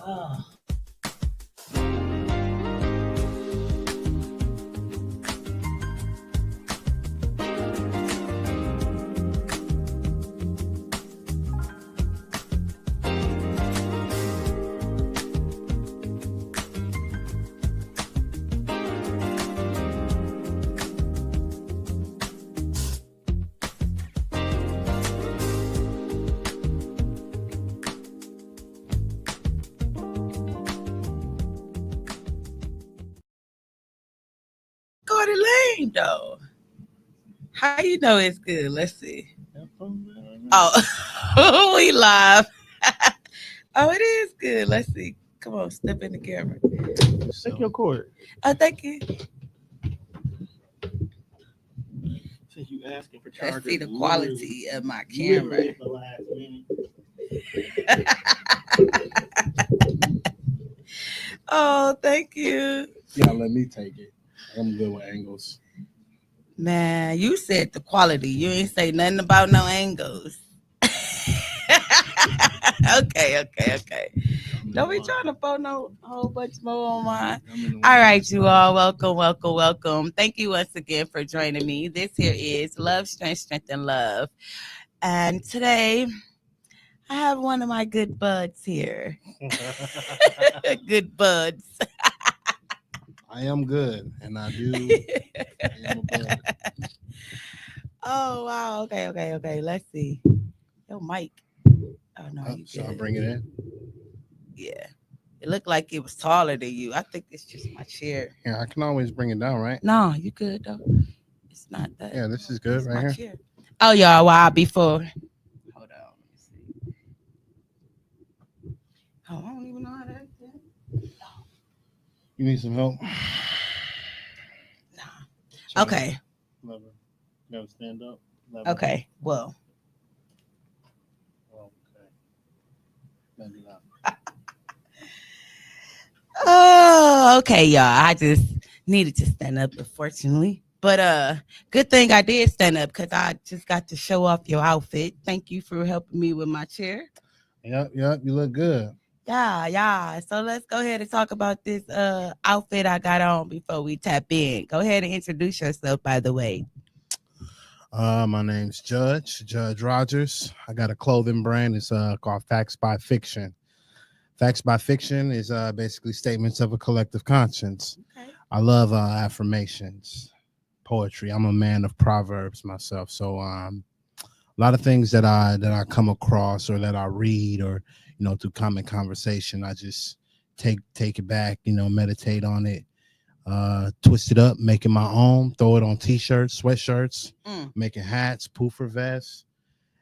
Oh. Cardi Lane, though. How you know it's good? Let's see. Oh, we live. Oh, it is good. Let's see. Come on, step in the camera. Take your cord. Oh, thank you. Since you asking for Let's chargers, see the quality of my camera. literally at the last minute. Oh, thank you. Yeah, let me take it. I'm good with angles. Man, you said the quality. You ain't say nothing about no angles. Okay. Don't be trying to throw no whole bunch more on mine. All right, you all. Welcome. Thank you once again for joining me. This here is Love, Strength, and Love. And today, I have one of my good buds here. Good buds. I am good, and I do. I am a bud. Oh, wow. Okay. Let's see. Yo, Mike. Oh, no, you Shall I good. bring it in? Yeah. It looked like it was taller than you. I think it's just my chair. Yeah, I can always bring it down, right? No, you good, though. It's not that. Yeah, this is good It's right my here. chair. Oh, y'all, wow, before. Hold on. Let me see. Oh, I don't even know how to act that. You need some help? Nah. Okay. Lever. You gotta stand up. Lever. Okay. Well. Okay. Maybe not. Oh, okay, y'all. I just needed to stand up, unfortunately. But good thing I did stand up because I just got to show off your outfit. Thank you for helping me with my chair. Yep. You look good. Yeah. So let's go ahead and talk about this outfit I got on before we tap in. Go ahead and introduce yourself, by the way. My name's Judge Rodgers. I got a clothing brand. It's called Facts by Fiction. Facts by Fiction is basically statements of a collective conscience. Okay. I love affirmations, poetry. I'm a man of proverbs myself. So a lot of things that I come across or that I read or through common conversation, I just take it back, meditate on it, twist it up, make it my own, throw it on t-shirts, sweatshirts, making hats, poofer vests.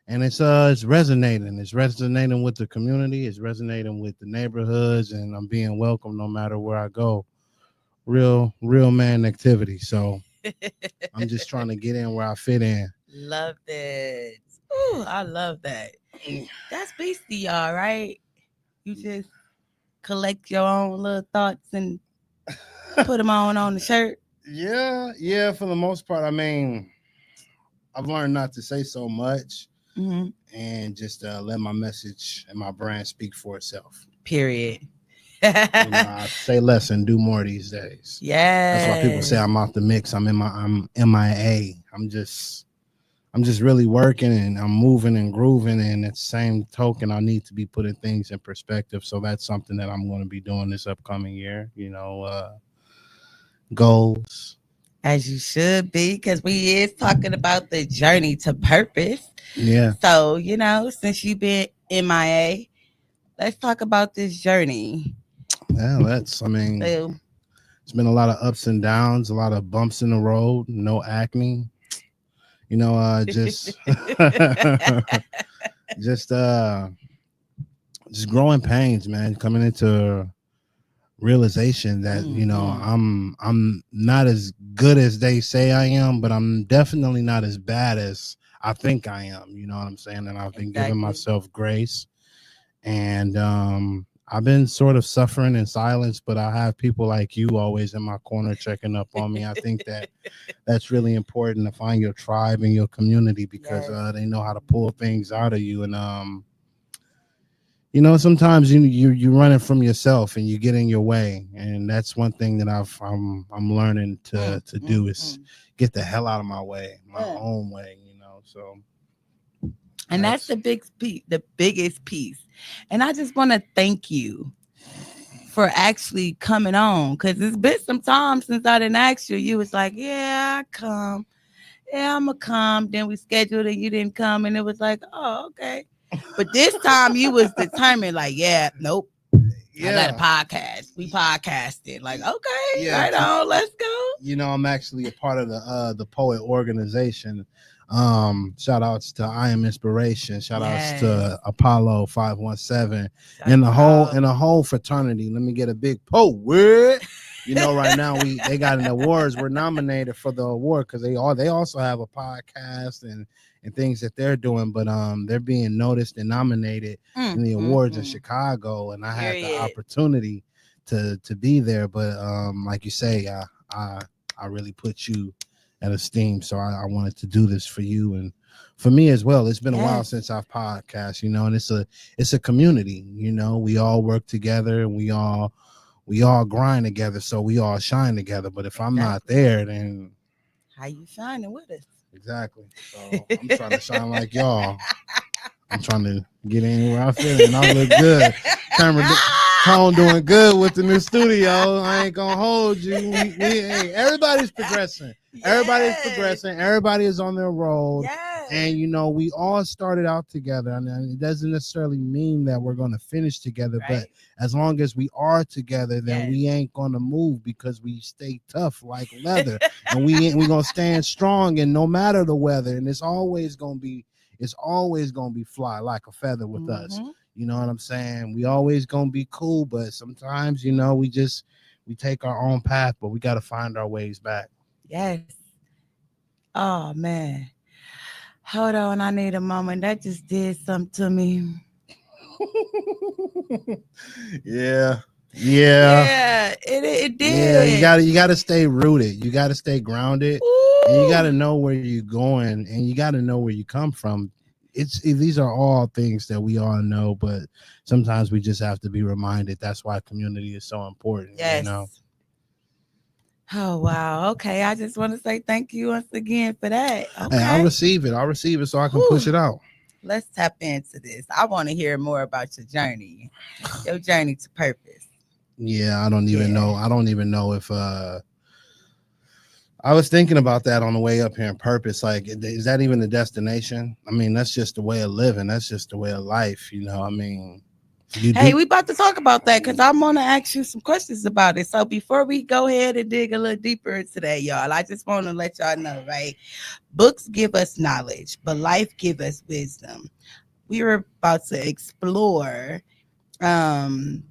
And it's resonating. It's resonating with the community. It's resonating with the neighborhoods, and I'm being welcome no matter where I go. Real man activity. So I'm just trying to get in where I fit in. Love it. Ooh, I love that. That's beastie, y'all, right? You just collect your own little thoughts and put them on the shirt. Yeah. For the most part, I mean, I've learned not to say so much. Mm-hmm. And just let my message and my brand speak for itself. Period. I say less and do more these days. Yeah. That's why people say I'm off the mix. I'm MIA. I'm just really working and I'm moving and grooving. And at the same token, I need to be putting things in perspective. So that's something that I'm going to be doing this upcoming year. Goals. As you should be, because we is talking about the journey to purpose. Yeah. So, since you've been MIA, let's talk about this journey. Yeah, it's been a lot of ups and downs, a lot of bumps in the road, no acne. Just just growing pains, man, coming into realization that I'm not as good as they say I am, but I'm definitely not as bad as I think I am. You know what I'm saying? And I've been giving myself grace, and I've been sort of suffering in silence, but I have people like you always in my corner checking up on me. I think that's really important to find your tribe and your community because they know how to pull things out of you. And sometimes you running from yourself and you get in your way, and that's one thing that I'm learning to do is mm. get the hell out of my way, my Yeah. own way. So And that's that's the big piece, the biggest piece. And I just want to thank you for actually coming on because it's been some time since I didn't ask you. You was like, yeah, I come. Yeah, I'm going to come. Then we scheduled and you didn't come. And it was like, oh, okay. But this time you was determined, like, yeah, nope. I got a yeah, podcast. We podcasted. Like, okay, yeah. right on, let's go. I'm actually a part of the poet organization. Shout outs to I Am Inspiration. Shout outs Yes. to Apollo 517 Shout and the whole out. and the whole fraternity. Let me get a big poet. Right now they got an awards. We're nominated for the award because they also have a podcast and things that they're doing, but they're being noticed and nominated in the awards in Chicago, and I had the Period. opportunity to be there. But like you say, I I really put you at esteem. So I wanted to do this for you and for me as well. It's been a while Yes. since I've podcast, and it's a community. We all work together and we all grind together, so we all shine together. But if I'm not Exactly. there, then How you shining with us? exactly. So I'm trying to shine like y'all. I'm trying to get in where I fit and I look good. Camera tone doing good with the new studio. I ain't gonna hold you. Hey, everybody's progressing. Everybody's progressing. Everybody is on their road. Yes. And we all started out together. And it doesn't necessarily mean that we're gonna finish together, Right. but as long as we are together, then Yes. we ain't gonna move because we stay tough like leather. And we gonna stand strong and no matter the weather. And it's always gonna be fly like a feather with us. You know what I'm saying? We always gonna be cool, but sometimes, we take our own path, but we gotta find our ways back. Yes. Oh man. Hold on, I need a moment. That just did something to me. Yeah. Yeah, it Yeah, you did. gotta stay rooted. You gotta stay grounded, and you Ooh. gotta know where you're going, and you gotta know where you come from. These are all things that we all know, but sometimes we just have to be reminded. That's why community is so important. Yes. Oh wow. Okay. I just want to say thank you once again for that. Hey, I'll Okay. receive it. I'll receive it so I can Whew. push it out. Let's tap into this. I want to hear more about your journey to purpose. Yeah, I don't even Yeah. know. I don't even know if I was thinking about that on the way up here in purpose. Like, is that even the destination? I mean, that's just the way of living. That's just the way of life. I mean, Hey, we about to talk about that because I'm gonna ask you some questions about it. So before we go ahead and dig a little deeper into that, y'all, I just want to let y'all know, right? Books give us knowledge, but life give us wisdom. We were about to explore um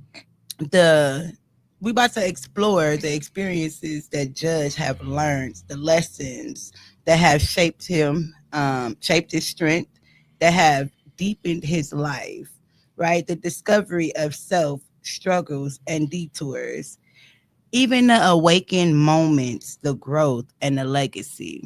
the we about to explore the experiences that Judge have learned, the lessons that have shaped him, shaped his strength, that have deepened his life, right? The discovery of self, struggles, and detours, even the awakened moments, the growth, and the legacy.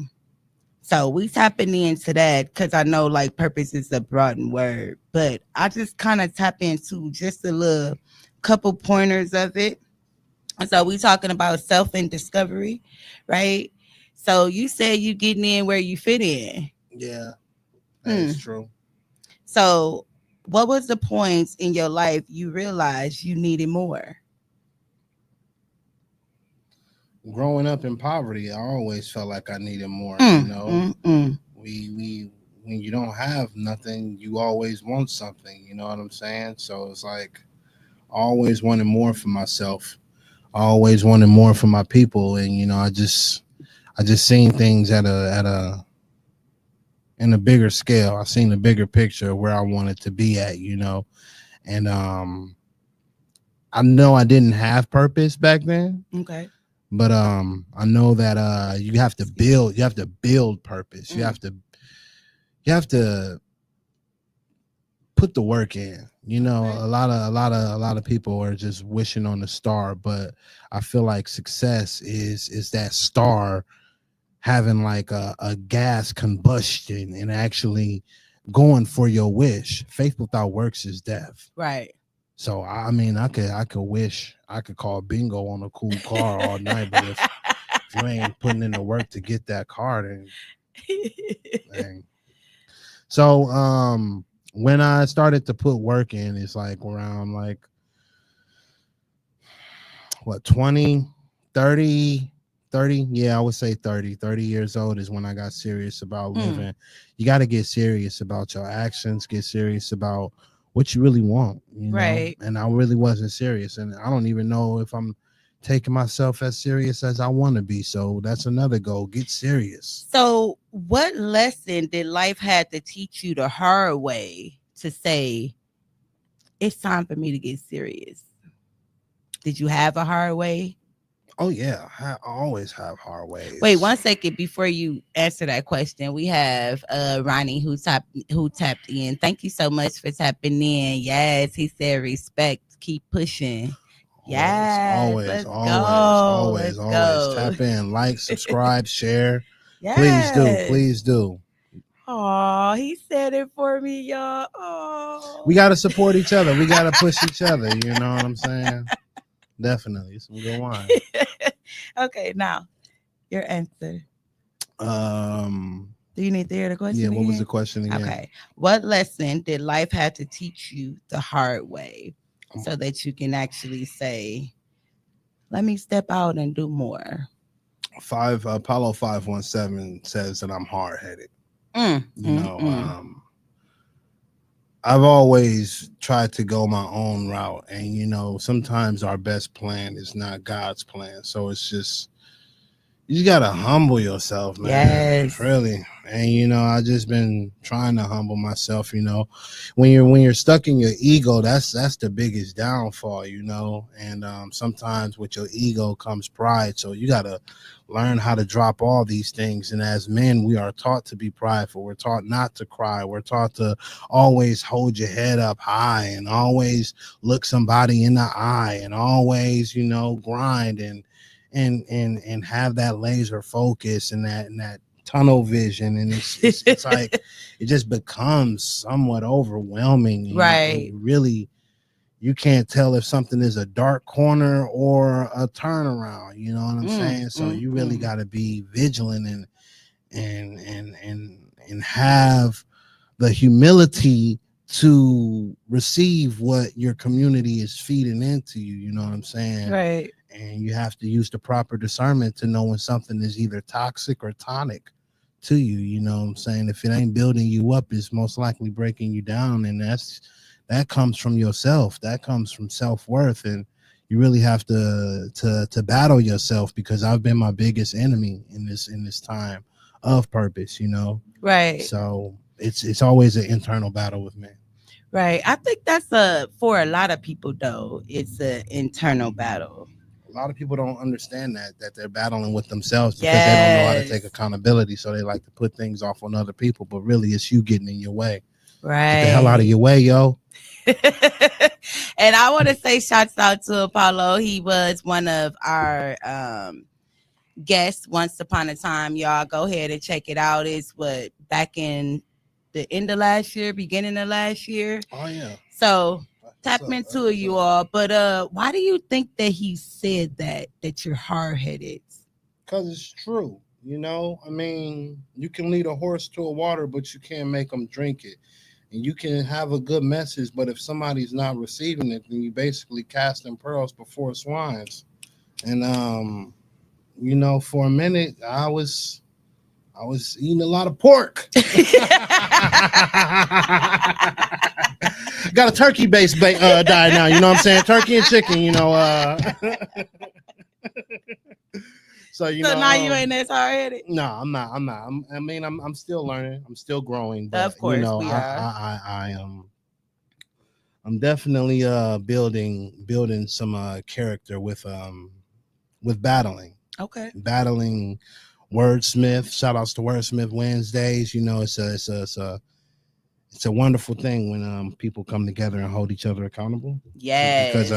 So we tapping into that because I know like purpose is a broad word, but I just kind of tap into just a little couple pointers of it. So we talking about self and discovery, right? So you said you getting in where you fit in. Yeah, that is true. So what was the points in your life you realized you needed more? Growing up in poverty, I always felt like I needed more. We when you don't have nothing, you always want something. You know what I'm saying? So it's like I always wanted more for myself. I always wanted more for my people, and I just seen things at a in a bigger scale. I seen the bigger picture of where I wanted to be at. And I know I didn't have purpose back then. Okay. But I know that you have to build purpose. You have to put the work in. Okay. A lot of people are just wishing on the star, but I feel like success is that star having like a gas combustion and actually going for your wish. Faith without works is death. Right. So I mean, I could wish I could call bingo on a cool car all night, but if you ain't putting in the work to get that car, then dang. So when I started to put work in, it's like around like what 20, 30, 30. Yeah, I would say 30 years old is when I got serious about living. You got to get serious about your actions, get serious about what you really want, you know. Right. And I really wasn't serious, and I don't even know if I'm taking myself as serious as I want to be. So that's another goal, get serious. So, what lesson did life have to teach you the hard way to say it's time for me to get serious? Did you have a hard way? Oh yeah, I always have hard ways. Wait 1 second before you answer that question. We have Ronnie who tapped in. Thank you so much for tapping in. Yes, he said respect. Keep pushing. Yes, let's go. Let's go. Tap in, like, subscribe, share. Yes. Please do. Oh, he said it for me, y'all. Oh, We got to support each other. We got to push each other. You know what I'm saying? Definitely some good wine. Okay, now your answer. Do you need to hear the question? Yeah, what was again? the question again? Okay. What lesson did life have to teach you the hard way so that you can actually say, let me step out and do more? Apollo 517 says that I'm hard headed. I've always tried to go my own route, and you know, sometimes our best plan is not God's plan. So it's just you just gotta humble yourself, man. Yes. Really. And you know, I just been trying to humble myself. You know, when you're stuck in your ego, that's the biggest downfall. You know, and sometimes with your ego comes pride. So you gotta learn how to drop all these things. And as men, we are taught to be prideful. We're taught not to cry. We're taught to always hold your head up high and always look somebody in the eye and always, you know, grind and have that laser focus and that tunnel vision. And it's like it just becomes somewhat overwhelming. Right. And really, you can't tell if something is a dark corner or a turnaround. You know what I'm saying? So you really got to be vigilant and have the humility to receive what your community is feeding into you. You know what I'm saying? Right. And you have to use the proper discernment to know when something is either toxic or tonic to you. You know what I'm saying? If it ain't building you up, it's most likely breaking you down, and that comes from yourself. That comes from self-worth, and you really have to battle yourself, because I've been my biggest enemy in this time of purpose, you know. Right. So it's always an internal battle with me. Right. I think that's for a lot of people though, it's an internal battle. A lot of people don't understand that they're battling with themselves because they don't know how to take accountability. So they like to put things off on other people, but really it's you getting in your way. Right. Get the hell out of your way, yo. And I want to say shouts out to Apollo. He was one of our guests once upon a time. Y'all go ahead and check it out. It's back in the end of last year, beginning of last year. Oh yeah. So tap into it, you all. But why do you think that he said that you're hard-headed? Because it's true. You know, I mean, you can lead a horse to a water, but you can't make them drink it. And you can have a good message, but if somebody's not receiving it, then you basically casting pearls before swines. And you know, for a minute, I was eating a lot of pork. Got a turkey-based diet now. You know what I'm saying? Turkey and chicken. You know. So now you ain't as hard-headed. No, I'm not. I'm still learning. I'm still growing. But, of course, you know, we are. I'm definitely building some character with battling. Okay. Battling wordsmith. Shout outs to Wordsmith Wednesdays. You know, it's a wonderful thing when people come together and hold each other accountable. Yes. Because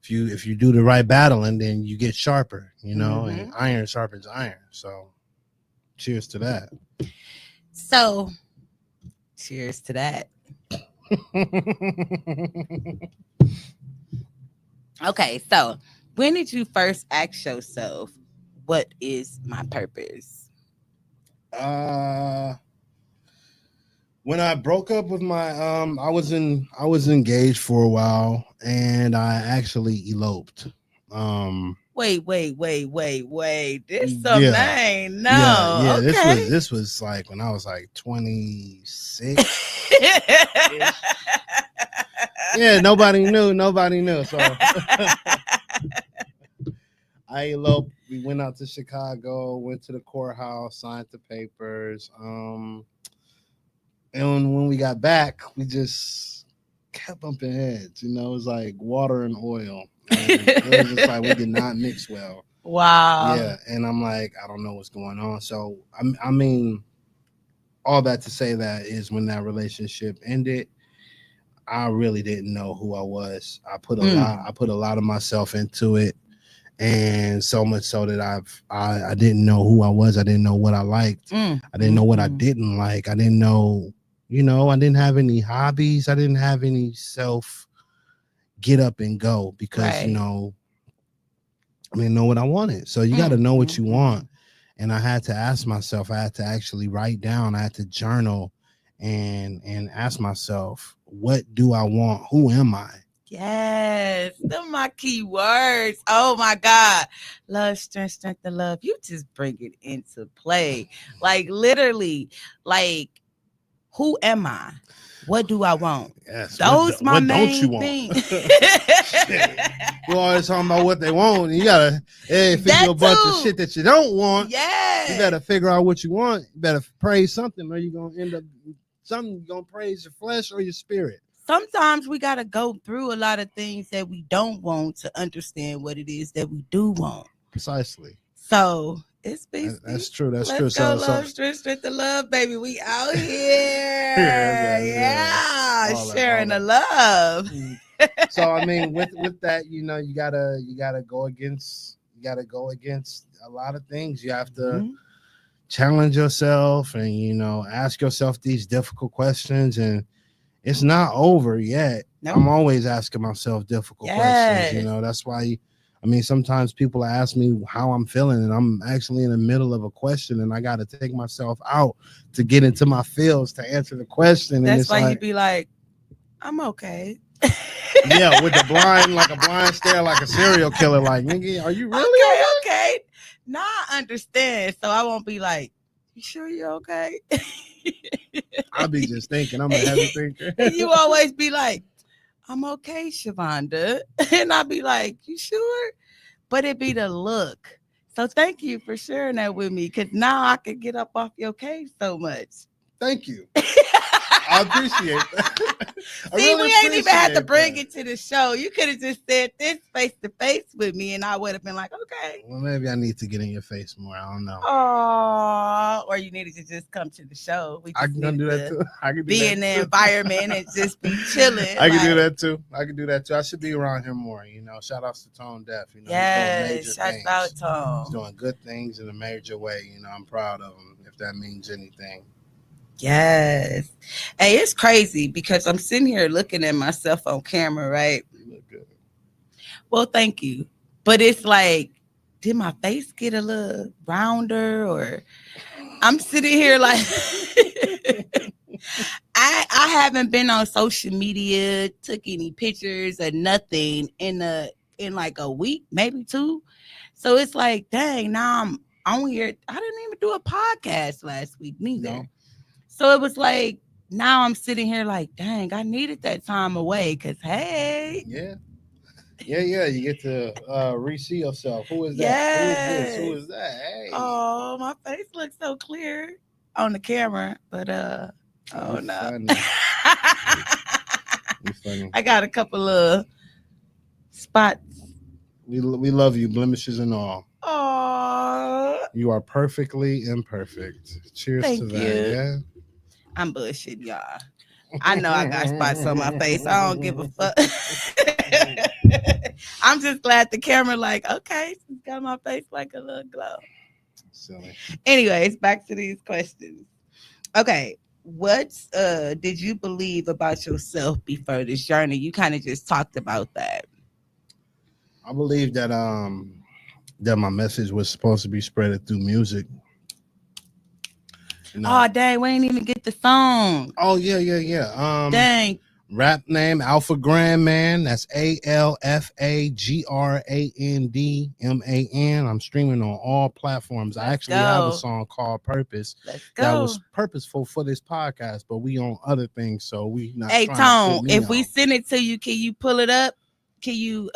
if you do the right battling, then you get sharper, you know, and iron sharpens iron. So cheers to that. So Cheers to that. Okay, so when did you first ask yourself, what is my purpose? uh when I broke up with my I was engaged for a while and I actually eloped. Wait. This some Yeah. name. Yeah. No. Okay. This was like when I was like 26. Yeah, nobody knew. So I eloped. We went out to Chicago, went to the courthouse, signed the papers. And when we got back, we just kept bumping heads. You know, it was like water and oil. And it was just like we did not mix well. Wow. Yeah, and I'm like, I don't know what's going on. So I mean, all that to say that is when that relationship ended, I really didn't know who I was. I put a lot of myself into it, and so much so that I didn't know who I was. I didn't know what I liked. I didn't know what I didn't like. I didn't know, I didn't have any hobbies. I didn't have any self get up and go because Right. I didn't know what I wanted. So you got to know what you want. And I had to ask myself, I had to actually write down, I had to journal and ask myself, what do I want? Who am I? Yes, them my key words. Oh my God. Love, strength, and love. You just bring it into play. Like literally, like, who am I? What do I want? Yes. Those my what main don't you want? things. You always talking about what they want. And you gotta figure a bunch of shit that you don't want. Yes. You better figure out what you want. You better praise something, or you're gonna end up something. You're gonna praise your flesh or your spirit. Sometimes we gotta go through a lot of things that we don't want to understand what it is that we do want. Precisely. So it's basically that's true. That's let's true. Go So love, strength to love, baby. We out here. Yeah. Sharing the love. So I mean, with that, you gotta go against a lot of things. You have to challenge yourself and ask yourself these difficult questions, and it's not over yet. Nope. I'm always asking myself difficult questions. That's why sometimes people ask me how I'm feeling, and I'm actually in the middle of a question, and I got to take myself out to get into my feels to answer the question. That's why you be like, I'm okay. Yeah, with the blind, like a blind stare, like a serial killer. Like, nigga, are you really okay? Nah, I understand. So I won't be like, you sure you're okay? I'll be just thinking. I'm a heavy thinker. You always be like, I'm okay, Shiovanda. And I'll be like, you sure? But it be the look. So thank you for sharing that with me, because now I can get up off your case so much. Thank you. I appreciate that. See, we ain't even had to bring it to the show. You could have just said this face to face with me, and I would have been like, okay. Well, maybe I need to get in your face more. I don't know. Oh, or you needed to just come to the show. We just I can do that too. I can be in the environment and just be chilling. I can do that too. I should be around here more. Shout outs to Tone Deaf. Yes, shout out Tone. He's doing good things in a major way. I'm proud of him. If that means anything. Yes. Hey, it's crazy because I'm sitting here looking at myself on camera, right? You look good. Well, thank you. But it's like, did my face get a little rounder, or I'm sitting here like I haven't been on social media, took any pictures or nothing in like a week, maybe 2. So it's like, dang, now I'm on here. I didn't even do a podcast last week neither. No. So it was like, now I'm sitting here like, dang, I needed that time away because, hey. Yeah. You get to re-see yourself. Who is that? Yes. Who is that? Hey. Oh, my face looks so clear on the camera, but oh no. Funny. Funny. I got a couple of spots. We love you, blemishes and all. Oh. You are perfectly imperfect. Cheers to that. Yeah. I'm bullshitting, y'all. I know I got spots on my face. I don't give a fuck. I'm just glad the camera like, okay, she's got my face like a little glow. Silly. Anyways, back to these questions. Okay. what did you believe about yourself before this journey? You kind of just talked about that. I believe that my message was supposed to be spread through music. You know. Oh dang, we ain't even get the song. Oh yeah. Dang. Rap name Alpha Grand Man. That's ALFAGRANDMAN. I'm streaming on all platforms. I Let's actually have a go. song called Purpose Let's that go. was purposeful for this podcast, but we on other things, so we not Hey trying to Tone, put me if we on. send it to you, can you pull it up? Can you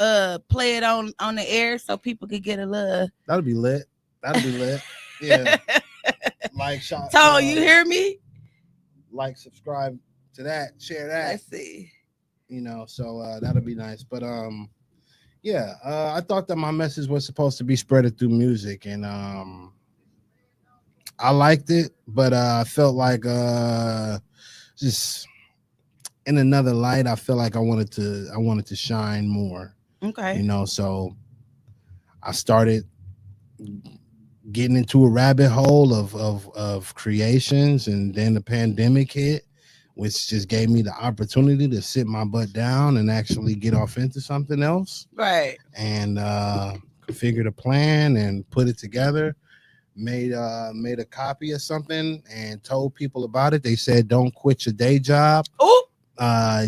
play it on the air so people could get a little That'll be lit. That'll be lit. Yeah. Like shot. Tone, you hear me? Like, subscribe to that, share that. Let's see. You know, so that'll be nice. But yeah, I thought that my message was supposed to be spread through music, and I liked it, but I felt like just in another light, I feel like I wanted to shine more. Okay. You know, so I started getting into a rabbit hole of creations, and then the pandemic hit, which just gave me the opportunity to sit my butt down and actually get off into something else. Right. And configured a plan and put it together. Made a copy of something and told people about it. They said, "Don't quit your day job. Oh,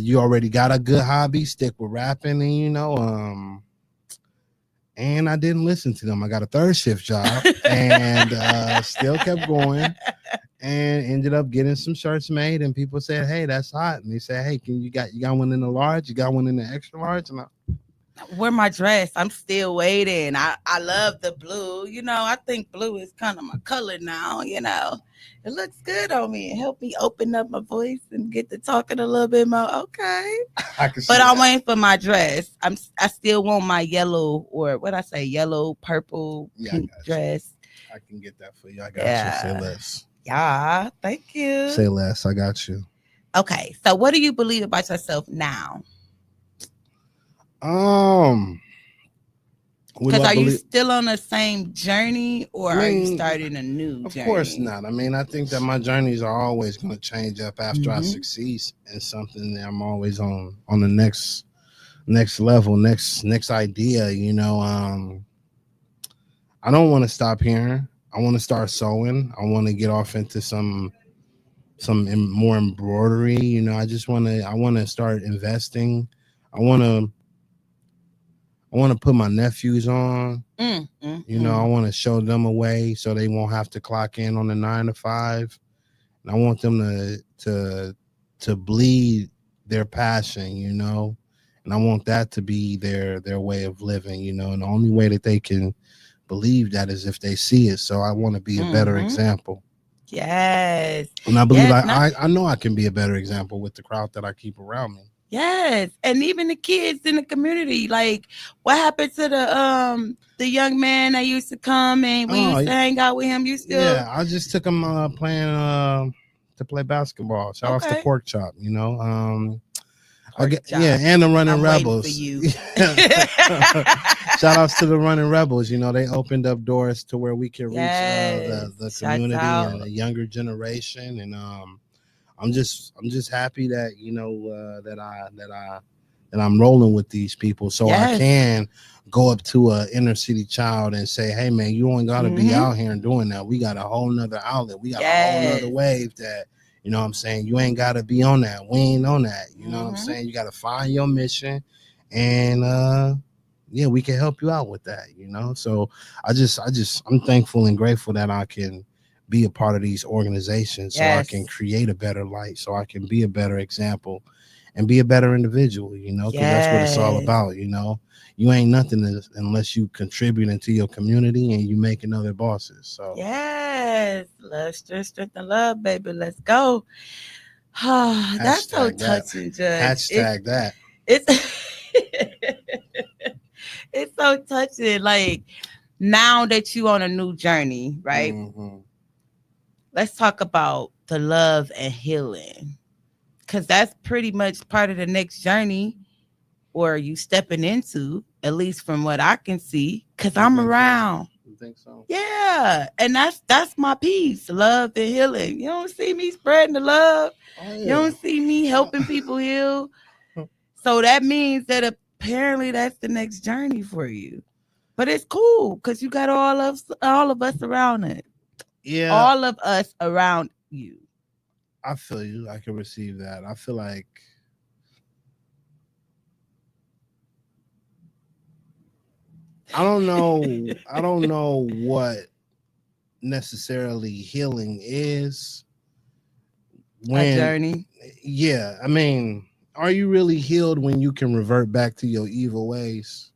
You already got a good hobby. Stick with rapping." And and I didn't listen to them. I got a third shift job and still kept going. And ended up getting some shirts made, and people said, "Hey, that's hot." And they said, "Hey, you got one in the large? You got one in the extra large?" And wear my dress. I'm still waiting. I love the blue. You know, I think blue is kind of my color now. You know, it looks good on me. It helped me open up my voice and get to talking a little bit more. Okay, but I'm waiting for my dress. I still want my yellow, or what I say, yellow, purple, pink dress. I can get that for you. I got you. Say less. Yeah, thank you. Say less. I got you. Okay, so what do you believe about yourself now? Because are you still on the same journey, or are you starting a new journey? Of course not. I mean, I think that my journeys are always going to change up after I succeed in something. I'm always on the next level, next idea. You know, I don't want to stop here. I want to start sewing. I want to get off into some more embroidery. You know, I want to start investing. I want to put my nephews on. You know, I want to show them a way so they won't have to clock in on the 9 to 5. And I want them to bleed their passion, you know. And I want that to be their way of living, you know. And the only way that they can believe that is if they see it. So I want to be a better example. Yes. And I believe I know I can be a better example with the crowd that I keep around me. Yes, and even the kids in the community. Like, what happened to the young man that used to come and we used to hang out with him? You still? Yeah, I just took him playing to play basketball. Shout out to Pork Chop, you know. And the Running Rebels. For you. Shout outs to the Running Rebels. You know, they opened up doors to where we can reach the community and the younger generation, and I'm just happy that that I'm rolling with these people, so I can go up to a inner city child and say, "Hey man, you don't gotta be out here and doing that. We got a whole nother outlet. We got a whole nother wave that, you know what I'm saying, you ain't gotta be on that. We ain't on that. You know what I'm saying? You gotta find your mission, and we can help you out with that, you know." So I'm thankful and grateful that I can be a part of these organizations, so I can create a better light, so I can be a better example and be a better individual, you know, because that's what it's all about, you know. You ain't nothing unless you contribute into your community and you making other bosses. So love, strength, and love, baby. Let's go. That's so touching, Judge. That. It's it's so touching. Like, now that you on a new journey, right? Let's talk about the love and healing, because that's pretty much part of the next journey, or you stepping into, at least from what I can see, because I'm around. think so? Yeah, and that's my piece, love and healing. You don't see me spreading the love. Oh You yeah. don't see me helping people heal. So that means that apparently that's the next journey for you. But it's cool because you got all of us around it. Yeah, All of us around you. I feel you. I can receive that. I feel like I don't know. I don't know what necessarily healing is. A When, journey. yeah, I mean, are you really healed when you can revert back to your evil ways?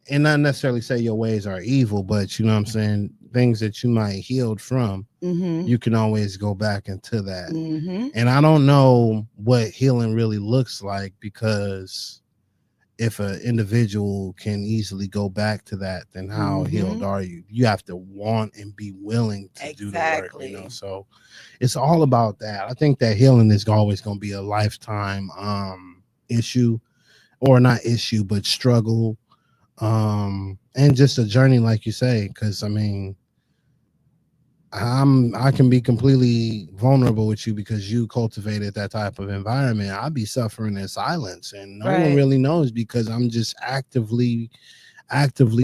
And not necessarily say your ways are evil, but you know what I'm saying? Things that you might healed from, Mm-hmm. you can always go back into that. Mm-hmm. And I don't know what healing really looks like, because if an individual can easily go back to that, then how healed Mm-hmm. are you? You have to want and be willing to do the work, you know. Exactly. So it's all about that. I think that healing is always going to be a lifetime issue, or not issue, but struggle, and just a journey, like you say. Because I mean, I can be completely vulnerable with you because you cultivated that type of environment. I'd be suffering in silence and no one Right. really knows, because I'm just actively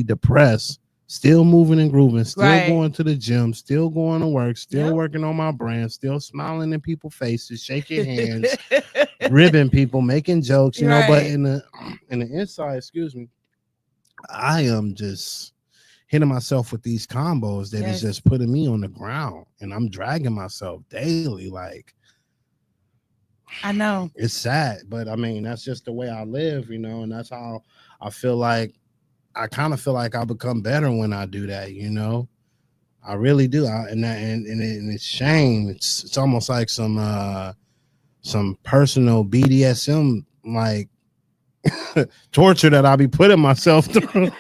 depressed, still moving and grooving, still Right. going to the gym, still going to work, still Yep. working on my brand, still smiling in people's faces, shaking hands, ribbing people, making jokes, you know. But Right. in the inside, excuse me, I am just hitting myself with these combos that is Yes, just putting me on the ground, and I'm dragging myself daily. Like, I know. it's sad, but I mean, that's just the way I live, you know, and that's how I feel like I kind of feel like I become better when I do that, you know. I really do. And it's shame. It's almost like some personal BDSM like torture that I be putting myself through.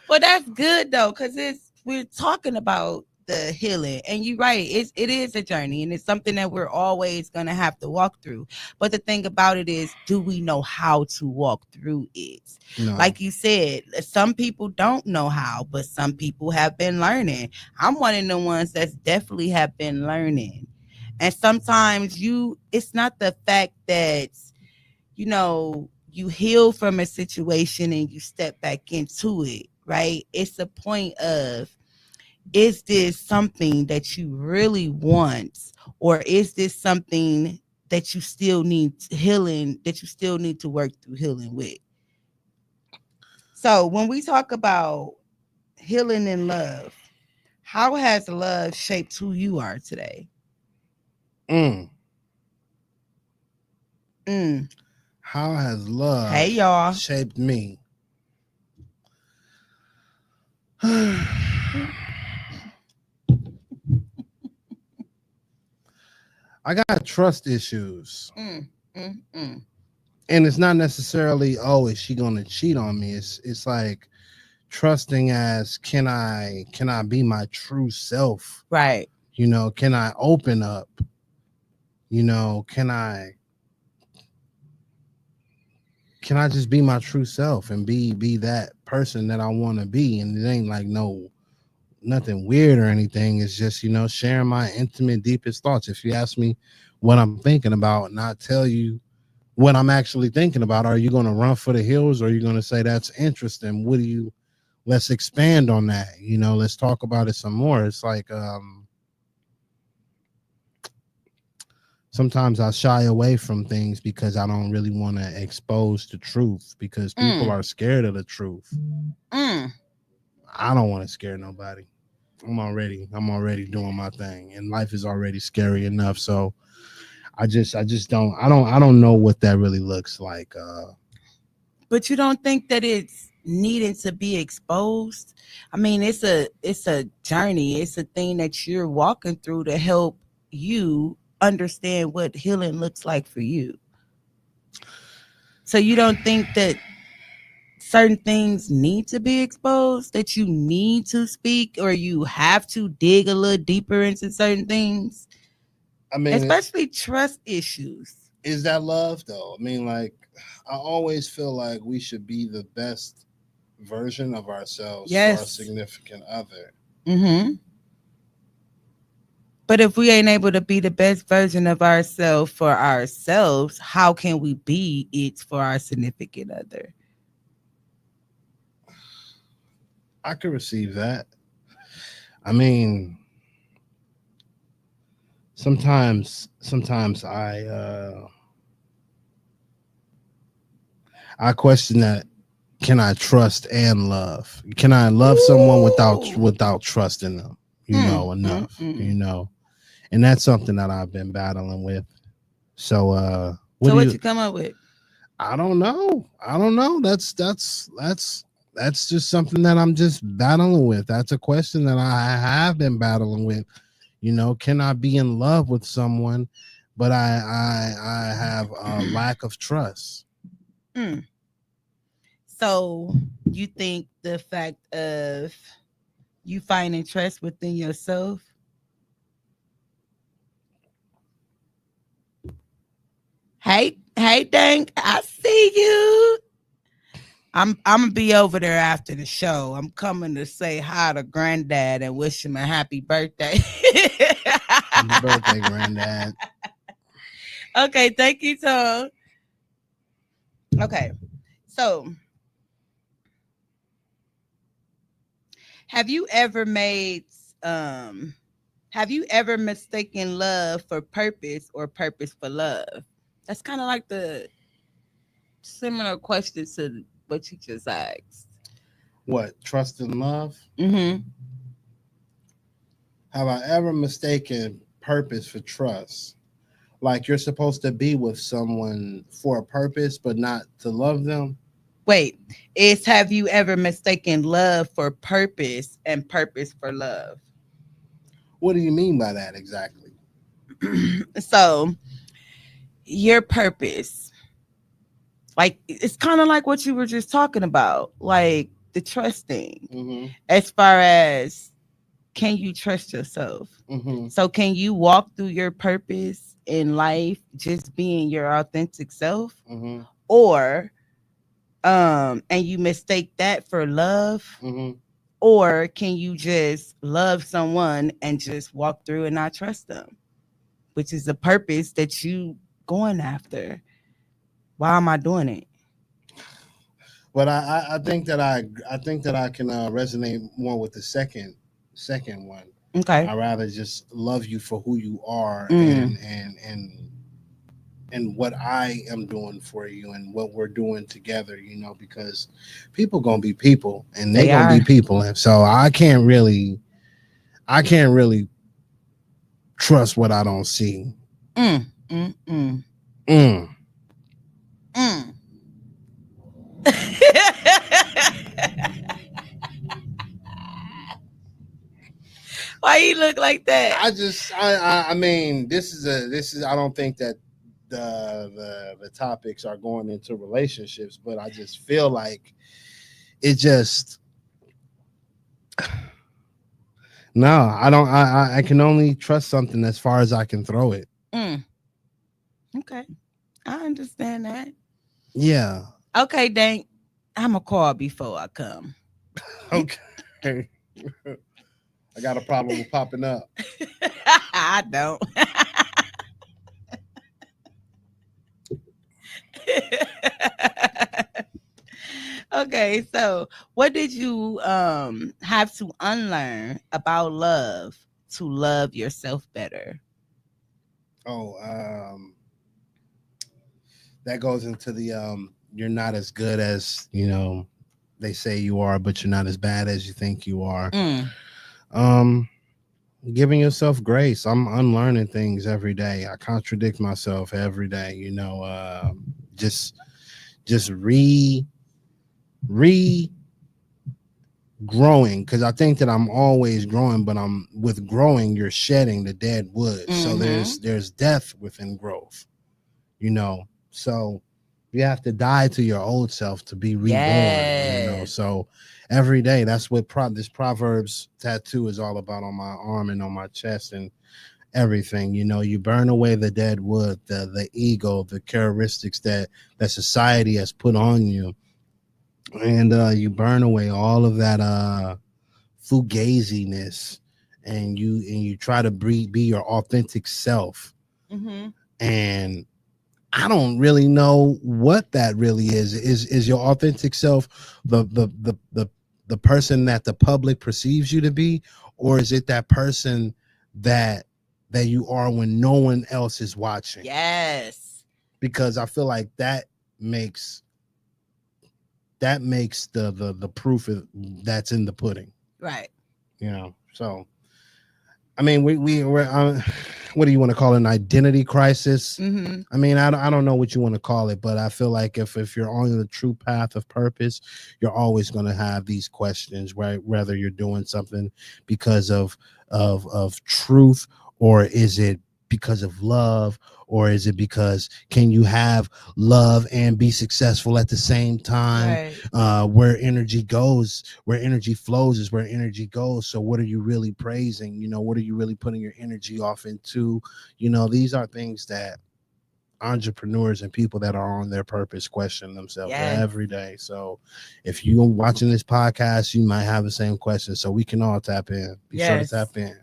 Well, that's good though, because it's we're talking about the healing, and you're right. It is a journey, and it's something that we're always gonna have to walk through. But the thing about it is, do we know how to walk through it? No. Like you said, some people don't know how, but some people have been learning. I'm one of the ones that's definitely have been learning, and sometimes it's not the fact that you heal from a situation and you step back into it, right? It's a point of, is this something that you really want, or is this something that you still need healing, that you still need to work through healing with? So when we talk about healing and love, how has love shaped who you are today? Mm. Mm. How has Hey, love y'all. shaped me? I got trust issues. Mm, mm, mm. And it's not necessarily, oh, is she gonna cheat on me? It's like trusting as, can I be my true self? Right. You know, can I open up? You know, can I just be my true self and be that person that I want to be? And it ain't like nothing weird or anything. It's just, you know, sharing my intimate, deepest thoughts. If you ask me what I'm thinking about and I tell you what I'm actually thinking about, are you going to run for the hills, or are you going to say that's interesting? Let's expand on that. You know, let's talk about it some more. It's like, sometimes I shy away from things because I don't really want to expose the truth, because people Mm, are scared of the truth. mm. I don't want to scare nobody. I'm already doing my thing, and life is already scary enough. So I just don't know what that really looks like. But you don't think that it's needing to be exposed? I mean, it's a journey. It's a thing that you're walking through to help you understand what healing looks like for you. So you don't think that certain things need to be exposed, that you need to speak, or you have to dig a little deeper into certain things, I mean, especially trust issues. is that love though? I mean, like, I always feel like we should be the best version of ourselves for our Yes. significant other. Mm-hmm. But if we ain't able to be the best version of ourselves for ourselves, how can we be it for our significant other? I could receive that. I mean, sometimes I question that. Can I trust and love? Can I love someone Ooh. without trusting them? Enough. Mm. And that's something that I've been battling with. So So what you come up with? I don't know. That's just something that I'm just battling with. That's a question that I have been battling with. Can I be in love with someone, but I have a lack of trust? Mm. So you think the fact of you finding trust within yourself? Hey, dang, I see you. I'm gonna be over there after the show. I'm coming to say hi to Granddad and wish him a happy birthday. Happy birthday, Granddad. Okay, thank you, Tom. Okay, so have you ever made um have you ever mistaken love for purpose or purpose for love? That's kind of like the similar question to what you just asked. What, trust and love? Mm-hmm. Have I ever mistaken purpose for trust? Like you're supposed to be with someone for a purpose, but not to love them? Wait, is have you ever mistaken love for purpose and purpose for love? What do you mean by that exactly? So your purpose, like it's kind of like what you were just talking about, like the trusting. Mm-hmm. As far as can you trust yourself? Mm-hmm. So can you walk through your purpose in life just being your authentic self? Mm-hmm. Or and you mistake that for love? Mm-hmm. Or can you just love someone and just walk through and not trust them, which is the purpose that you going after? Why am I doing it? But I think that I can resonate more with the second one. Okay. I rather just love you for who you are, Mm. and what I am doing for you and what we're doing together, because people gonna be people and they They gonna are. be people. And so I can't really trust what I don't see. Mm. Mm. Mm. Mm. Mm. Why you look like that? I mean, this is I don't think that the topics are going into relationships, but I just feel like it just no, I don't I can only trust something as far as I can throw it. Mm. Okay, I understand that. Yeah. Okay, Dank, I'm a call before I come. Okay. I got a problem with popping up. I don't. Okay, so what did you have to unlearn about love to love yourself better? Oh, that goes into the you're not as good as, they say you are, but you're not as bad as you think you are. Mm. Um Giving yourself grace. I'm unlearning things every day. I contradict myself every day, just re growing, because I think that I'm always growing, but I'm with growing you're shedding the dead wood. So Mm-hmm. there's death within growth, so you have to die to your old self to be reborn, Yes. so every day. That's what this Proverbs tattoo is all about on my arm and on my chest and everything. You burn away the dead wood, the ego, the characteristics that society has put on you, and you burn away all of that fugaziness, and you try to be your authentic self. Mm-hmm. And I don't really know what that really is. Is your authentic self the person that the public perceives you to be, or is it that person that you are when no one else is watching? Yes. Because I feel like makes makes the proof that's in the pudding. Right. So I mean, we're what do you want to call it, an identity crisis? Mm-hmm. I mean, I don't know what you want to call it, but I feel like if you're on the true path of purpose, you're always going to have these questions, right? Whether you're doing something because of truth, or is it because of love, or is it because can you have love and be successful at the same time? Right. Where energy goes, where energy flows is where energy goes. So what are you really praising? What are you really putting your energy off into? These are things that entrepreneurs and people that are on their purpose question themselves Yes. every day. So if you're watching this podcast, you might have the same question. So we can all tap in. Be sure to Yes. tap in.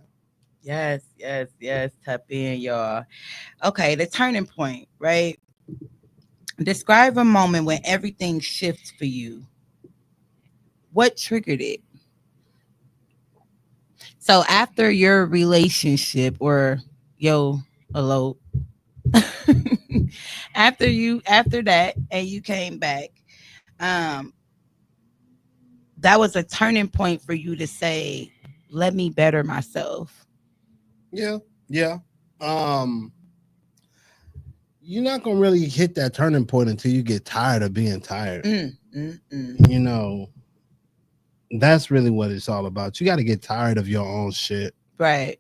Yes. Yes. Yes. Tap in, y'all. Okay, the turning point, right? Describe a moment when everything shifts for you. What triggered it? So after your relationship or yo elope, after that and you came back, um, that was a turning point for you to say, "Let me better myself." Yeah. Yeah. Um, you're not gonna really hit that turning point until you get tired of being tired. Mm, mm, mm. You know, that's really what it's all about. You got to get tired of your own shit. Right.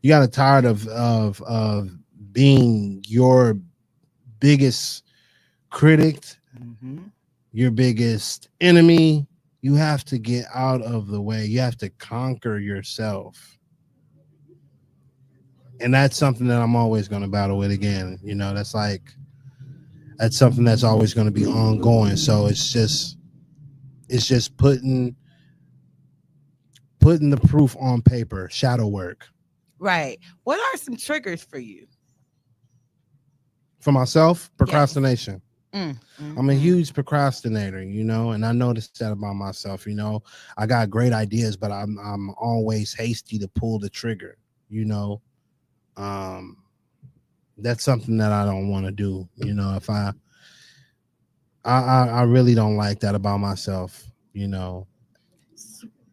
You got to tired of being your biggest critic, Mm-hmm. your biggest enemy. You have to get out of the way. You have to conquer yourself. And that's something that I'm always going to battle with again. That's something that's always going to be ongoing. So it's just putting the proof on paper, shadow work. Right. What are some triggers for you? For myself, Yes. procrastination. Mm, mm, I'm a mm. huge procrastinator, and I noticed that about myself. I got great ideas, but I'm always hasty to pull the trigger. You know, um, that's something that I don't want to do. If I really don't like that about myself.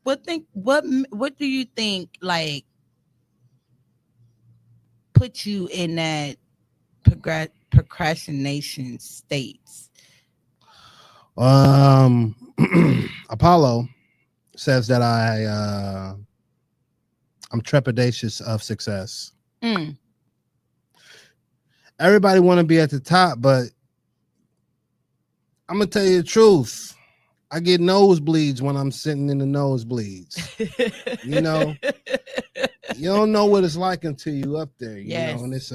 What do you think like put you in that procrastination states? Um, Apollo says that I'm trepidatious of success. Mm, Everybody want to be at the top, but I'm gonna tell you the truth. I get nosebleeds when I'm sitting in the nosebleeds. You know, you don't know what it's like until you up there. Yes. And it's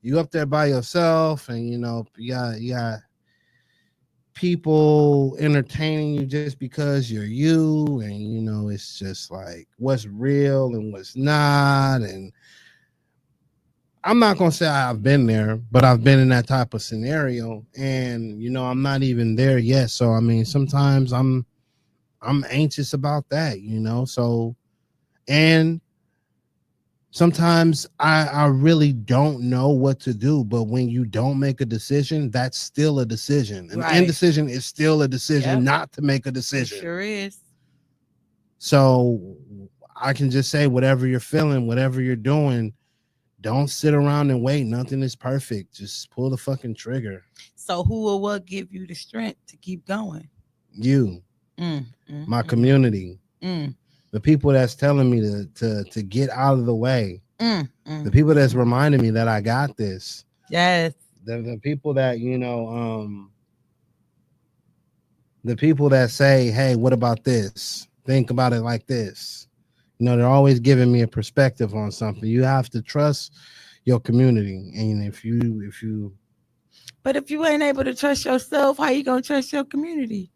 you up there by yourself, and you got people entertaining you just because you're you, and it's just like what's real and what's not. And I'm not gonna say I've been there, but I've been in that type of scenario, and I'm not even there yet. So I mean, sometimes I'm anxious about that. So, and sometimes I really don't know what to do. But when you don't make a decision, that's still a decision. An Right. indecision is still a decision. Yep. Not to make a It decision. sure is. So I can just say, whatever you're feeling, whatever you're doing, don't sit around and wait. Nothing is perfect. Just pull the fucking trigger. So who or what give you the strength to keep going? You, Mm, my community, mm, the people that's telling me to get out of the way, the people that's reminding me that I got this. Yes. The people that the people that say, hey, what about this? Think about it like this. They're always giving me a perspective on something. You have to trust your community, and if you But if you ain't able to trust yourself, how you gonna trust your community?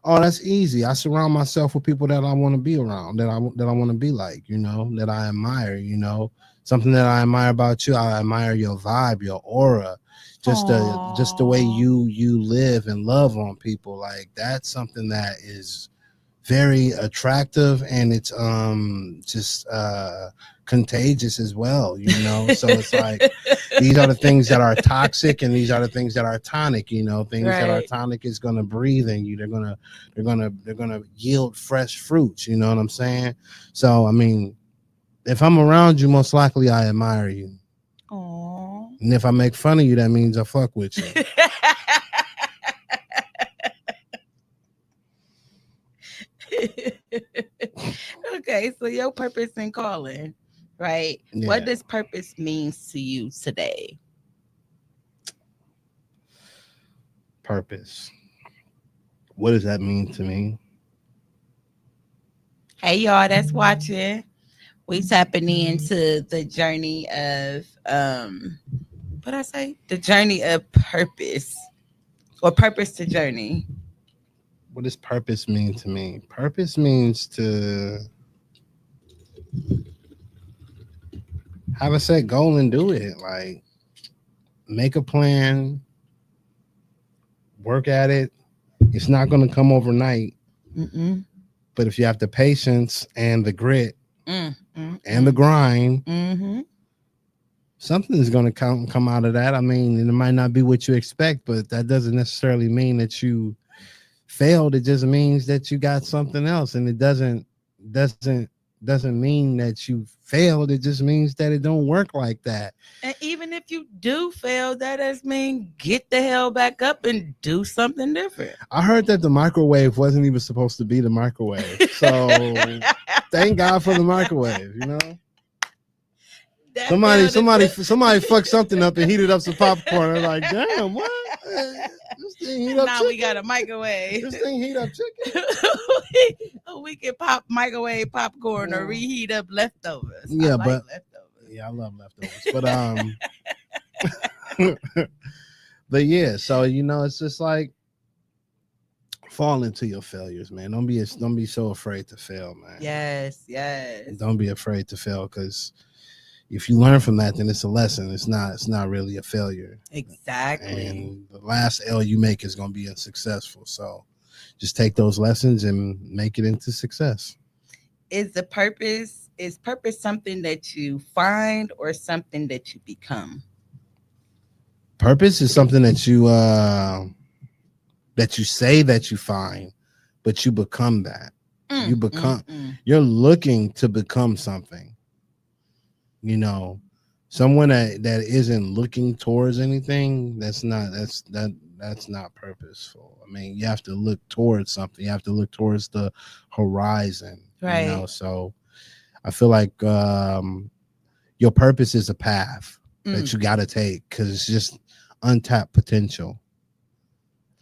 Oh, that's easy. I surround myself with people that I want to be around, that I want to be like, that I admire, something that I admire about you. I admire your vibe, your aura, just the way Aww. you live and love on people. Like that's something that is very attractive, and it's just contagious as well, so it's like these are the things that are toxic, and these are the things that are tonic. Things that are Right. tonic is going to breathe in you. They're gonna yield fresh fruits, you know what I'm saying? So I mean, if I'm around you, most likely I admire you, Aww. and if I make fun of you, that means I fuck with you. Okay, so your purpose and calling, right? What Yeah. does purpose means to you today? Purpose, what does that mean to me? Hey y'all that's watching. We tapping into the journey of what I say? The journey of purpose. Or purpose to journey. What does purpose mean to me? Purpose means to have a set goal and do it. Like make a plan, work at it. It's not going to come overnight, Mm-mm. but if you have the patience and the grit and the Mm. grind, Mm-hmm. something is going to come out of that. I mean, it might not be what you expect, but that doesn't necessarily mean that you failed. It just means that you got something else, and it doesn't doesn't mean that you failed. It just means that it don't work like that. And even if you do fail, that does mean get the hell back up and do something different. I heard that the microwave wasn't even supposed to be the microwave, so thank God for the microwave. That Somebody, failed somebody, into somebody fucked something up and heated up some popcorn. They're like, damn, what? This thing heat up now chicken? we got a microwave. This thing heat up chicken? We can pop microwave popcorn or Yeah. reheat up leftovers. I Yeah, like but leftovers. yeah, I love leftovers. But but yeah, so it's just like fall into your failures, man. Don't be so afraid to fail, man. Yes, yes. Don't be afraid to fail, because if you learn from that, then it's a lesson. It's not really a failure. Exactly. And the last L you make is going to be unsuccessful. So just take those lessons and make it into success. Is purpose something that you find or something that you become? Purpose is something that you say that you find, but you become that. You become. You're looking to become something. Someone that isn't looking towards anything, that's not purposeful. I mean, you have to look towards something. You have to look towards the horizon. Right. So I feel like your purpose is a path that you got to take, because it's just untapped potential.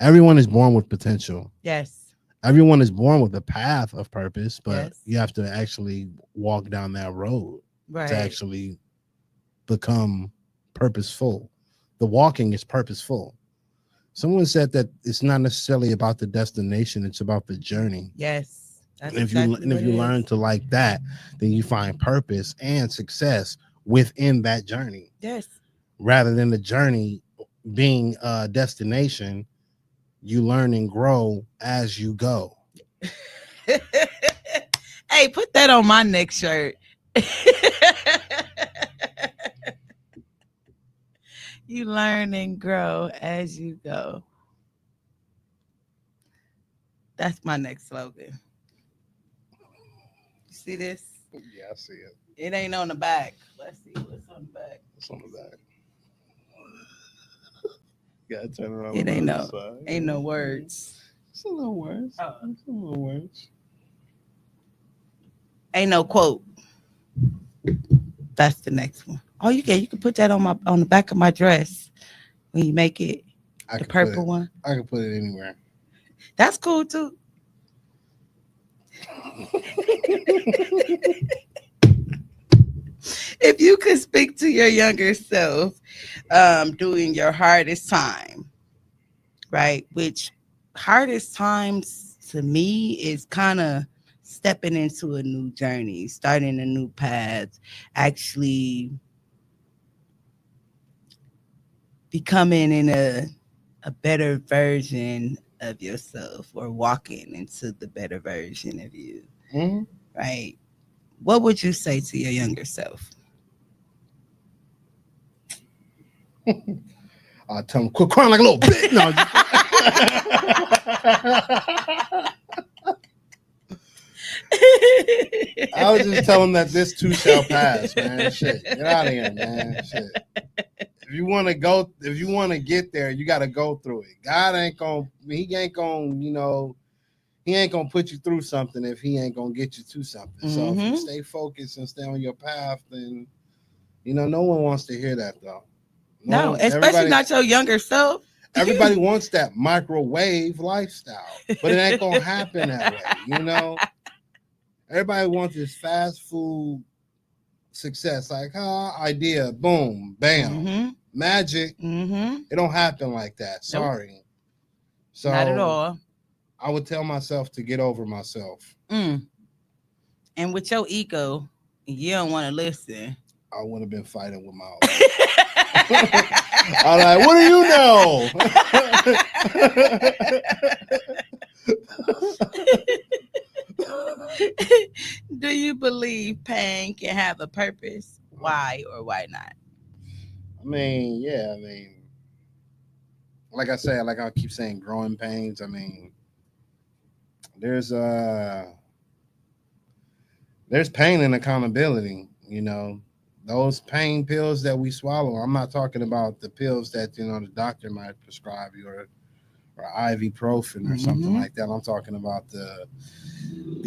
Everyone is born with potential. Yes. Everyone is born with a path of purpose, but Yes. you have to actually walk down that road Right. to actually become purposeful. The walking is purposeful. Someone said that it's not necessarily about the destination, it's about the journey. Yes. That's And if you learn to like that, then you find purpose and success within that journey. Yes. Rather than the journey being a destination, you learn and grow as you go. Hey, put that on my next shirt. You learn and grow as you go. That's my next slogan. You see this? Yeah, I see it. It ain't on the back. Let's see what's on the back. It's on the back. Gotta turn around. It ain't no words. It's no words. Oh. It's no words. Ain't no quote. That's the next one. Oh, you can put that on the back of my dress when you make it the purple one. I can put it anywhere. That's cool too. If you could speak to your younger self during your hardest time, right? Which hardest times to me is kind of stepping into a new journey, starting a new path, actually becoming in a better version of yourself or walking into the better version of you, Mhm. right? What would you say to your younger self? I tell him, quit crying like a little bitch. No, I was just telling him that this too shall pass, man. Shit, get out of here, man. Shit. If you want to get there, you got to go through it. God ain't gonna, he ain't gonna, he ain't gonna put you through something if he ain't gonna get you to something. So if you stay focused and stay on your path, then no one wants to hear that though. No, especially not your younger self. Everybody wants that microwave lifestyle, but it ain't gonna happen that way. Everybody wants this fast food success, like idea, boom, bam, magic. It don't happen like that. Sorry. Nope. So not at all. I would tell myself to get over myself. And with your ego, you don't want to listen. I would have been fighting with my own. I'm like, what do you know? Do you believe pain can have a purpose? Why or why not? I mean, yeah. I mean, like I said, like I keep saying, growing pains. I mean, there's pain and accountability. Those pain pills that we swallow. I'm not talking about the pills that the doctor might prescribe you or ibuprofen or something like that. I'm talking about the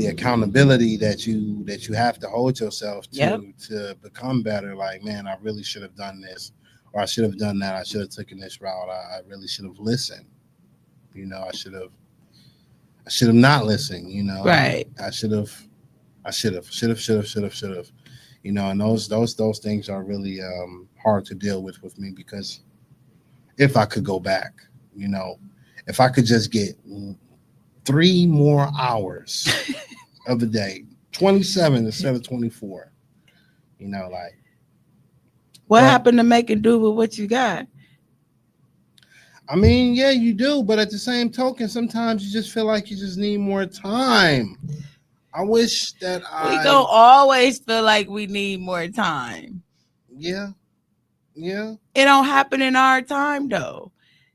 accountability that you have to hold yourself to become better. Like, man, I really should have done this, or I should have done that. I should have taken this route. I really should have listened. I should have not listened. Right. I should have. And those things are really hard to deal with me, because if I could go back, if I could just get 3 more hours of the day, 27 instead of 24, like. What happened to making do with what you got? I mean, yeah, you do, but at the same token, sometimes you just feel like you just need more time. I wish that we gonna always feel like we need more time. Yeah. It don't happen in our time though.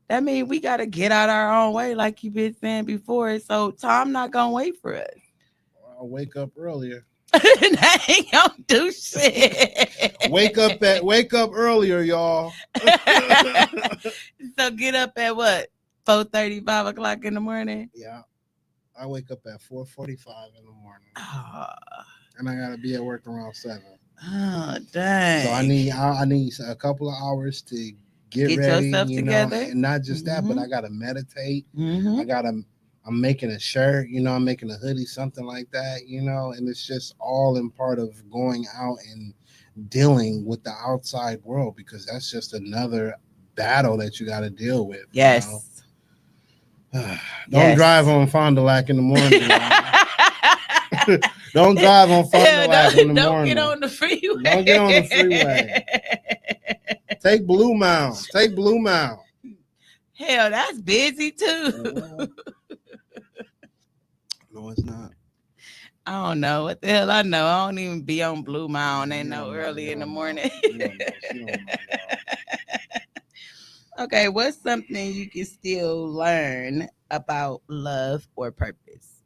That means we gotta get out our own way, like you've been saying before. So time not gonna wait for us. I'll wake up earlier. That ain't gonna do shit. Wake up earlier, y'all. So get up at what? 4:30, 5 o'clock in the morning? Yeah. I wake up at 4:45 in the morning. And I gotta be at work around 7. Oh, dang. So I need a couple of hours to get ready, yourself together. And not just that, but I gotta meditate. I'm making a shirt, I'm making a hoodie, something like that, and it's just all in part of going out and dealing with the outside world, because that's just another battle that you got to deal with. Yes. Don't drive on Fond du Lac in the morning. Don't drive on Fond du Lac in the morning. Don't get on the freeway. Don't get on the freeway. Take Blue Mound. Hell, that's busy too. No, it's not. I don't know what the hell I know. I don't even be on Blue Mound. Ain't no early in the morning. Okay, what's something you can still learn about love or purpose?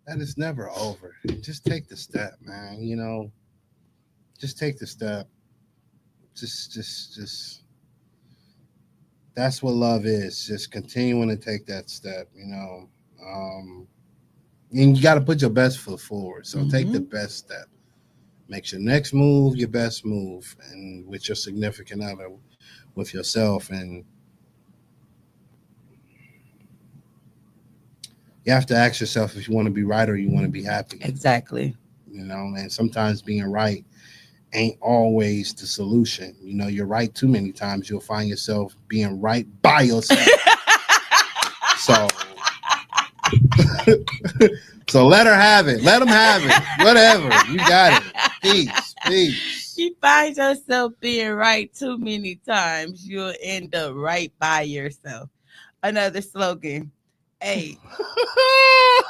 That is never over. Just take the step, man. Just take the step. Just. That's what love is. Just continuing to take that step. And you got to put your best foot forward. So take the best step. Make your next move your best move, and with your significant other, with yourself. And you have to ask yourself if you want to be right or you want to be happy. Exactly. And sometimes being right ain't always the solution. You know, you're right too many times. You'll find yourself being right by yourself. So, so let her have it. Let them have it. Whatever. You got it. Peace. Peace. You find yourself being right too many times, you'll end up right by yourself. Another slogan. Hey,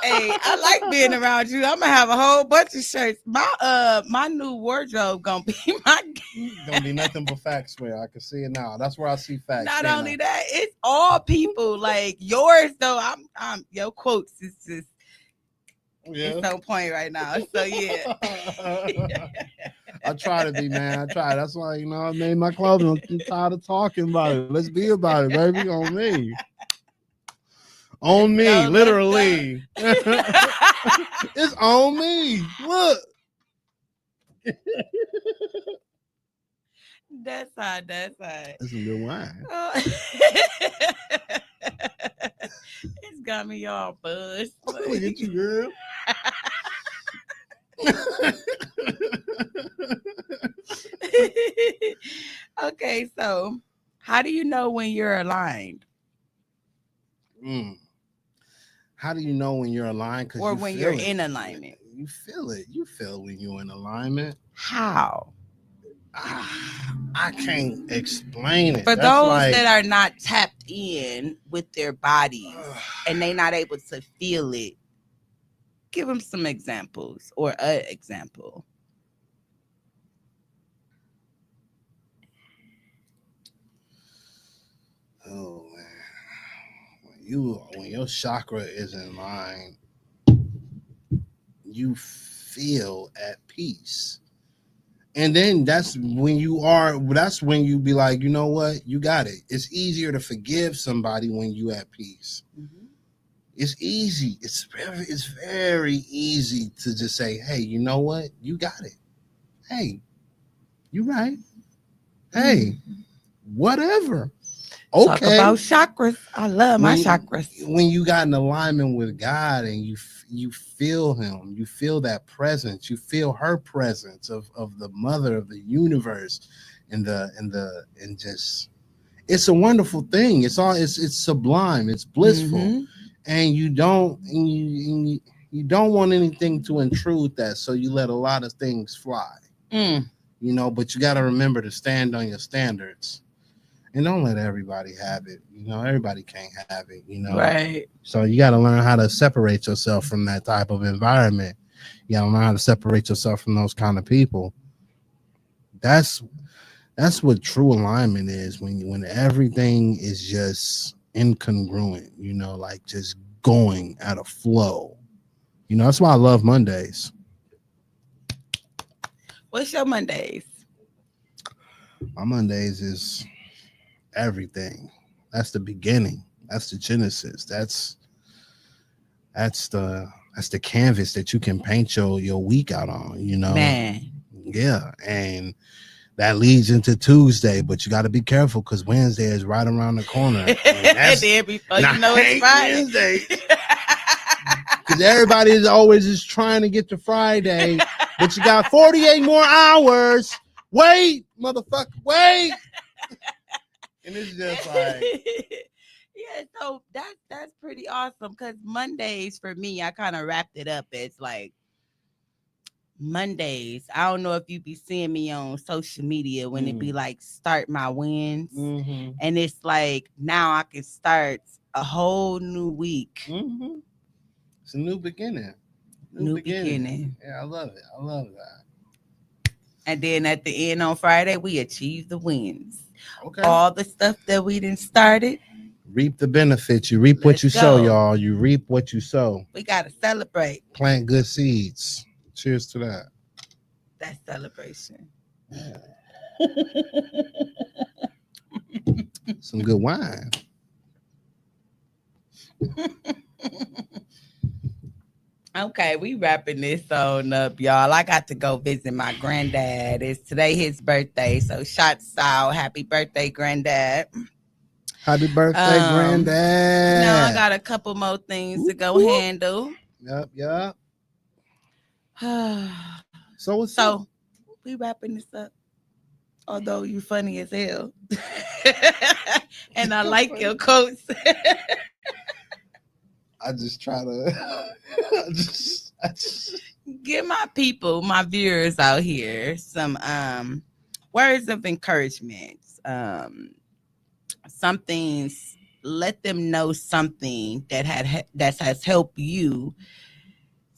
hey, I like being around you. I'm gonna have a whole bunch of shirts. My new wardrobe gonna be Gonna be nothing but facts where I can see it now. That's where I see facts. Not only that, it's all people. Like yours though. I'm your quotes is just it's on point right now. So yeah. I try to be, man. I try. That's why, you know, I made my clothing. I'm tired of talking about it. Let's be about it, baby. On me. On me, no, literally. It's on me. Look. That's hot. That's hot. That's some good wine. It's got me all buzzed. Look at you, girl. Okay, so how do you know when you're aligned? How do you know when you're aligned? Or when you're in alignment? You feel it. You feel when you're in alignment. How? I can't explain it. For those that are not tapped in with their bodies and they not able to feel it, give them some examples or an example. Oh man, when your chakra is in line, you feel at peace. And then that's when you be like, you know what? You got it. It's easier to forgive somebody when you at peace. Mm-hmm. It's easy. It's very easy to just say, hey, you know what? You got it. Hey, you right. Hey, whatever. Okay. Talk about chakras. I love my chakras. When you got in alignment with God and you feel him, you feel that presence, you feel her presence of the mother of the universe and just it's a wonderful thing. It's sublime, it's blissful. Mm-hmm. And you don't want anything to intrude that, so you let a lot of things fly. You know, but you got to remember to stand on your standards. And don't let everybody have it. You know, everybody can't have it, you know. Right. So you got to learn how to separate yourself from that type of environment. You got to learn how to separate yourself from those kind of people. That's what true alignment is, when everything is just incongruent, you know, like just going at a flow. You know, that's why I love Mondays. What's your Mondays? My Mondays is everything. That's the beginning. That's the genesis. That's the canvas that you can paint your week out on, you know. Man. Yeah. And that leads into Tuesday, but you got to be careful because Wednesday is right around the corner. Then before you know it's Friday. Wednesday. Because everybody is always just trying to get to Friday, but you got 48 more hours. Wait, motherfucker, wait. And it's just like, yeah, so that's pretty awesome because Mondays for me, I kind of wrapped it up as like Mondays. I don't know if you be seeing me on social media when it be like start my wins, and it's like now I can start a whole new week. It's a new beginning. New beginning. Yeah, I love it. I love that. And then at the end on Friday, we achieve the wins. Okay. All the stuff that we done started. Reap the benefits. You reap what you sow, y'all. You reap what you sow. We got to celebrate. Plant good seeds. Cheers to that. That's celebration. Some good wine. Okay, we wrapping this on up, y'all. I got to go visit my granddad. It's today his birthday, so shots out. Happy birthday, granddad. Happy birthday, granddad. Now I got a couple more things to go handle. Yep. So what's up? we wrapping this up. Although you funny as hell. And I like your quotes. I just try to. I just. Give my people, my viewers out here, some words of encouragement. Something. Let them know something that has helped you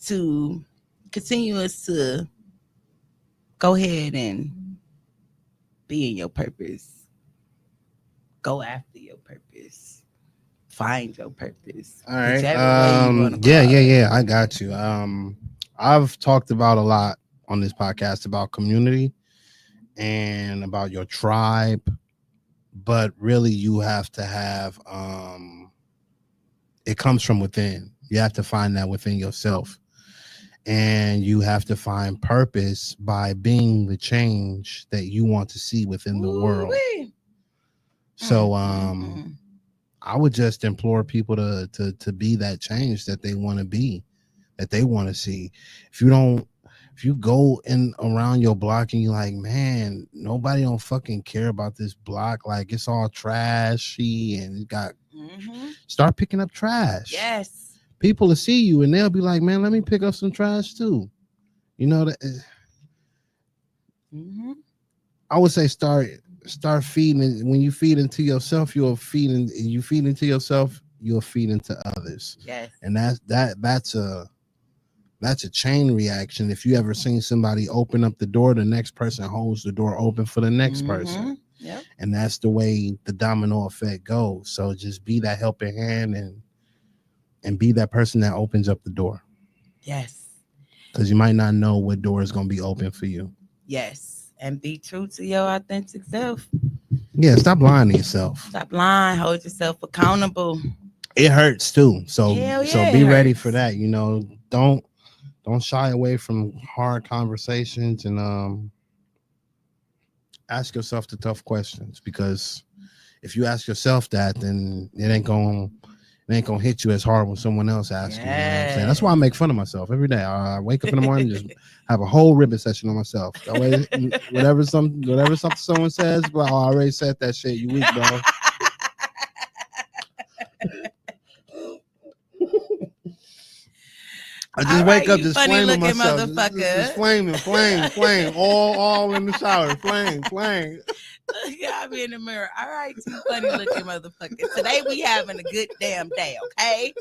to continue to go ahead and be in your purpose. Go after your purpose. Find your purpose. All right. Yeah. I got you. I've talked about a lot on this podcast about community and about your tribe, but really you have to have it comes from within. You have to find that within yourself. And you have to find purpose by being the change that you want to see within the world. So I would just implore people to be that change that they want to be, that they want to see. If you go in around your block and you're like, man, nobody don't fucking care about this block, like it's all trashy and you got start picking up trash. Yes. People will see you and they'll be like, man, let me pick up some trash too. You know that. I would say start feeding. When you feed into yourself, you'll feed into yourself, you'll feed into others. Yes. And that's a chain reaction. If you ever seen somebody open up the door, the next person holds the door open for the next person. Yep. And that's the way the domino effect goes. So just be that helping hand and be that person that opens up the door. Yes. Because you might not know what door is going to be open for you. Yes. And be true to your authentic self. Yeah, stop lying to yourself. Stop lying. Hold yourself accountable. It hurts too. So be ready for that. You know, don't shy away from hard conversations and ask yourself the tough questions, because if you ask yourself that, then it ain't gonna hit you as hard when someone else asks you. You know what I'm saying? That's why I make fun of myself every day. I wake up in the morning, just have a whole ribbon session on myself. That way, whatever something someone says, but I already said that shit. You weak, bro. I just wake up just flaming myself. Just flame, all in the shower. Flame. I'll be in the mirror. All right, you funny looking motherfuckers. Today we having a good damn day, okay?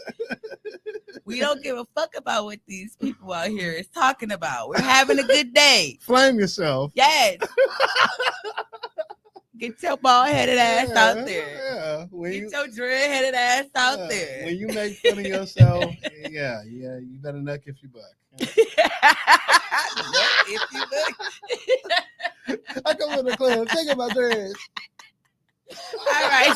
We don't give a fuck about what these people out here is talking about. We're having a good day. Flame yourself. Yes. Get your bald-headed ass out there. Yeah. Get your dread-headed ass out there. When you make fun of yourself, you better nuck if you buck. If you look. I come in the club, think about dreads. All right,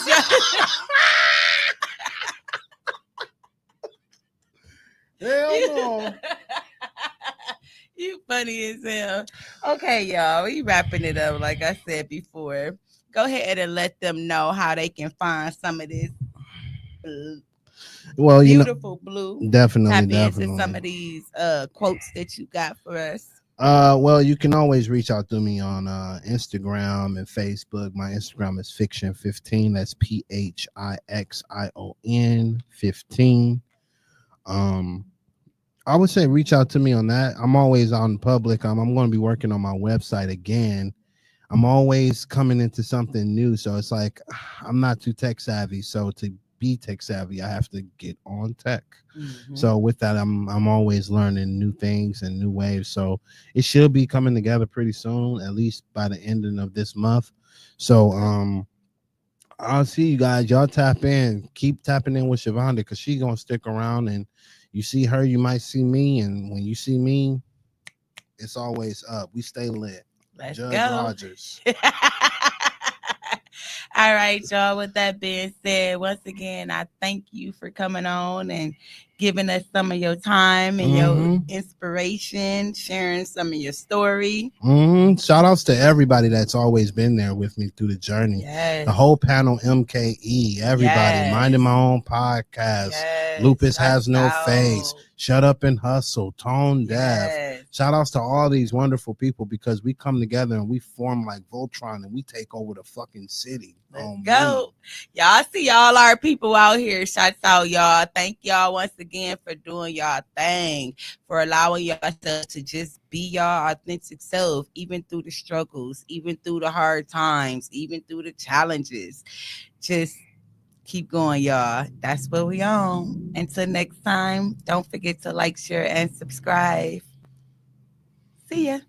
Hell no. You funny as hell. Okay, y'all, we wrapping it up. Like I said before, go ahead and let them know how they can find some of this beautiful blue. Definitely. Into some of these quotes that you got for us. Well, you can always reach out to me on Instagram and Facebook. My Instagram is Fiction15. That's PHIXION 15. I would say reach out to me on that. I'm always out in public. I'm going to be working on my website again. I'm always coming into something new. So it's like I'm not too tech savvy. So to be tech savvy, I have to get on tech. So with that, I'm always learning new things and new ways. So it should be coming together pretty soon, at least by the ending of this month. So I'll see you guys. Y'all tap in. Keep tapping in with Shiovanda, because she's going to stick around, and you see her, you might see me. And when you see me, it's always up. We stay lit. Let's Judge go. Rodgers. All right, y'all. With that being said, once again, I thank you for coming on and giving us some of your time and your inspiration, sharing some of your story. Shout outs to everybody that's always been there with me through the journey. Yes. The whole panel, MKE, everybody, Minding My Own Podcast. Yes. Lupus Has No Face. Shut Up and Hustle, Tone Deaf. Yes. Shout outs to all these wonderful people because we come together and we form like Voltron and we take over the fucking city. Let's go. Y'all see all our people out here. Shouts out, y'all. Thank y'all once again for doing y'all thing, for allowing yourself to just be y'all authentic self, even through the struggles, even through the hard times, even through the challenges. Just keep going, y'all. That's what we on. Until next time, don't forget to like, share, and subscribe. See ya.